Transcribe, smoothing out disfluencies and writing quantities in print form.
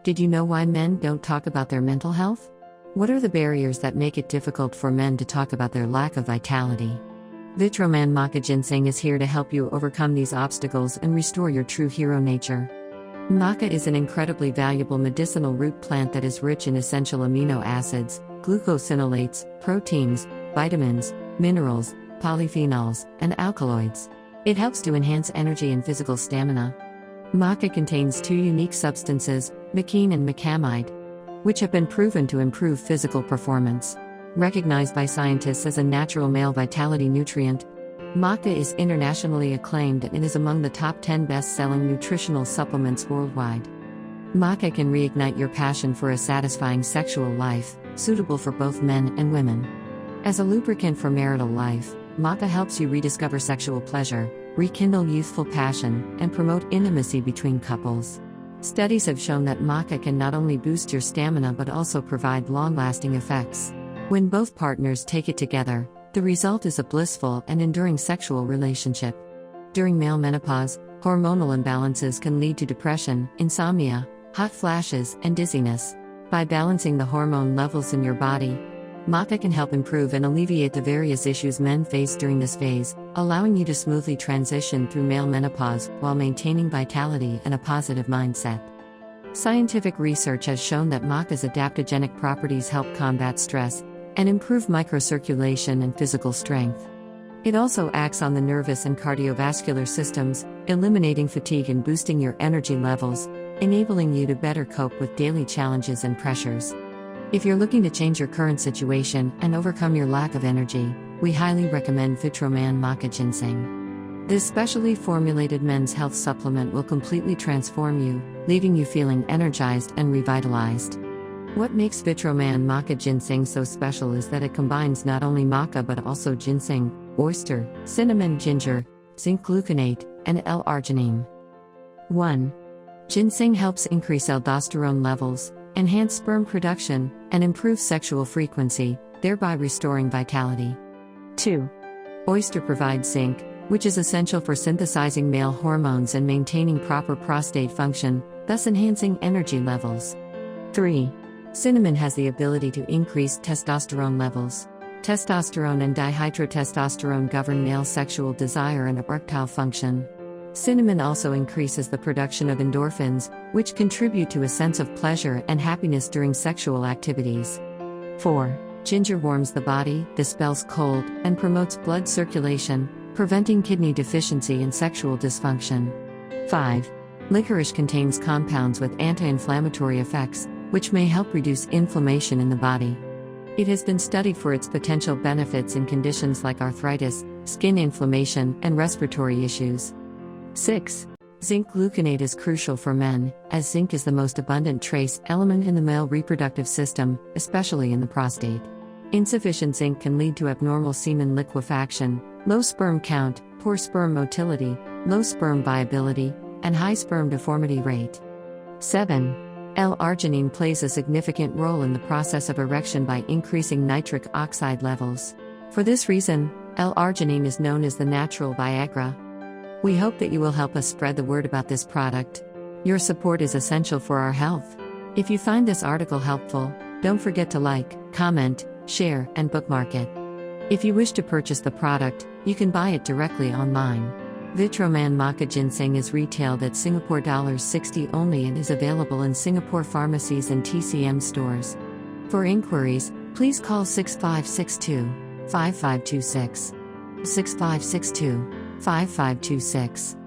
Did you know why men don't talk about their mental health? What are the barriers that make it difficult for men to talk about their lack of vitality? Vitroman Maca Ginseng is here to help you overcome these obstacles and restore your true hero nature. Maca is an incredibly valuable medicinal root plant that is rich in essential amino acids, glucosinolates, proteins, vitamins, minerals, polyphenols, and alkaloids. It helps to enhance energy and physical stamina. Maca contains two unique substances, Macaene and Macamide, which have been proven to improve physical performance. Recognized by scientists as a natural male vitality nutrient, Maca is internationally acclaimed and is among the top 10 best-selling nutritional supplements worldwide. Maca can reignite your passion for a satisfying sexual life, suitable for both men and women. As a lubricant for marital life, Maca helps you rediscover sexual pleasure, rekindle youthful passion, and promote intimacy between couples. Studies have shown that Maca can not only boost your stamina but also provide long-lasting effects. When both partners take it together, the result is a blissful and enduring sexual relationship. During male menopause, hormonal imbalances can lead to depression, insomnia, hot flashes, and dizziness. By balancing the hormone levels in your body, Maca can help improve and alleviate the various issues men face during this phase, allowing you to smoothly transition through male menopause while maintaining vitality and a positive mindset. Scientific research has shown that Maca's adaptogenic properties help combat stress and improve microcirculation and physical strength. It also acts on the nervous and cardiovascular systems, eliminating fatigue and boosting your energy levels, enabling you to better cope with daily challenges and pressures. If you're looking to change your current situation and overcome your lack of energy, we highly recommend Vitroman Maca Ginseng. This specially formulated men's health supplement will completely transform you, leaving you feeling energized and revitalized. What makes Vitroman Maca Ginseng so special is that it combines not only maca but also ginseng, oyster, cinnamon, ginger, zinc gluconate, and L-arginine. 1. Ginseng helps increase aldosterone levels, enhance sperm production, and improve sexual frequency, thereby restoring vitality. 2. Oyster provides zinc, which is essential for synthesizing male hormones and maintaining proper prostate function, thus enhancing energy levels. 3. Cinnamon has the ability to increase testosterone levels. Testosterone and dihydrotestosterone govern male sexual desire and erectile function. Cinnamon also increases the production of endorphins, which contribute to a sense of pleasure and happiness during sexual activities. 4. Ginger warms the body, dispels cold, and promotes blood circulation, preventing kidney deficiency and sexual dysfunction. 5. Licorice contains compounds with anti-inflammatory effects, which may help reduce inflammation in the body. It has been studied for its potential benefits in conditions like arthritis, skin inflammation, and respiratory issues. 6. Zinc gluconate is crucial for men, as zinc is the most abundant trace element in the male reproductive system, especially in the prostate. Insufficient zinc can lead to abnormal semen liquefaction, low sperm count, poor sperm motility, low sperm viability, and high sperm deformity rate. 7. L-arginine plays a significant role in the process of erection by increasing nitric oxide levels. For this reason, L-arginine is known as the natural Viagra. We hope that you will help us spread the word about this product. Your support is essential for our health. If you find this article helpful, don't forget to like, comment, share, and bookmark it. If you wish to purchase the product, you can buy it directly online. Vitroman Maca Ginseng is retailed at Singapore $60 only and is available in Singapore pharmacies and TCM stores. For inquiries, please call 6562-5526. 6562-5526.